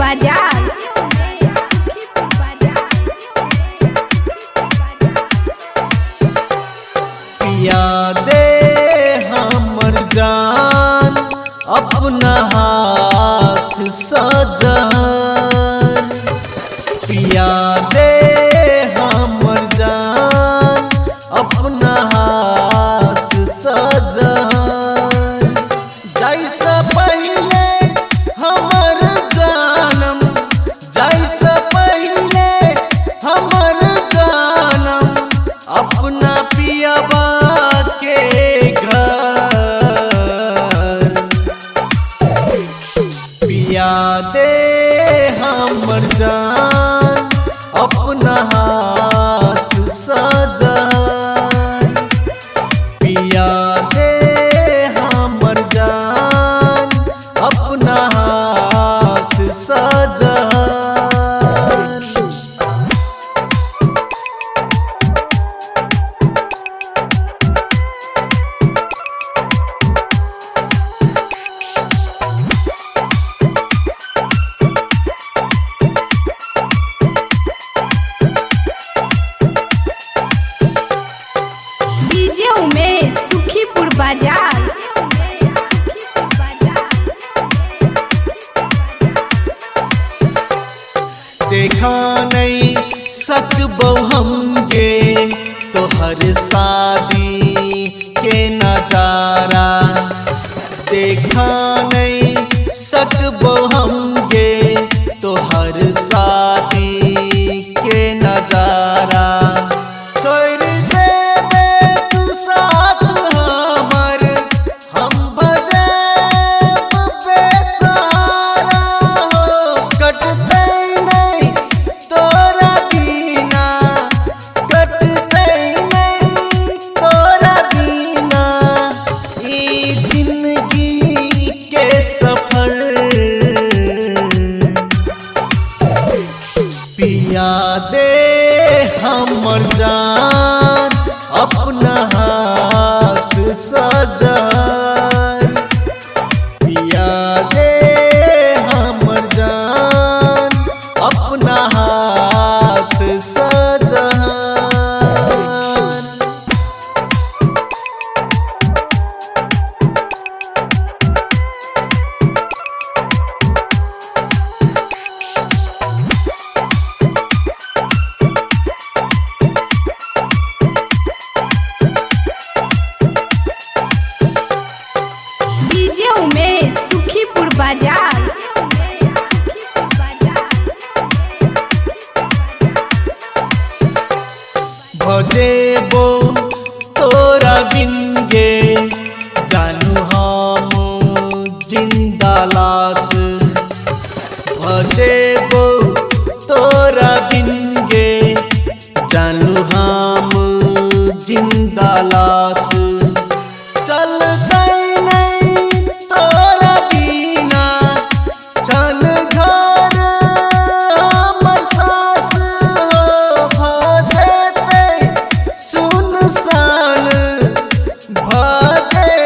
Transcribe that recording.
बाजार। पिया दे हमर जान अपना हाथ सजन, पिया दे हमर जान अपना हाथ सजन। जैसा पहले हमर जानम, जैसा पहले हमर जानम अपना पियाबा के घर। पिया दे हमर जान अपना हाथ सजन, पिया दे हमर जान अपना हाथ सजन। डीजे उमेश सुखीपुर बाजार। देखा नहीं सकबो हमके तोहर शादी के नजारा, देखा नहीं सकबो हमके तोहर शादी के नजारा। छोड़ देबे तू साथ हमर, हम बजेब बेसहारा हो। कटते नहीं तोरा बिना, कटते नहीं तोरा बिना ई जिंदगी के सफर। पिया दे हमर जान अपना हाथ सजन, पिया दे हमर जान अपना हाथ सजन। डीजे उमेश सुखीपुर बाजार। भजेबो तोरा बिन गे जानू हम जिंदा लाश, भजेबो तोरा बिन गे जानू हम जिंदा लाश। चलते नहीं तोरा बिना छन घर हमर सास हो। भजेते सुनसान, भजेते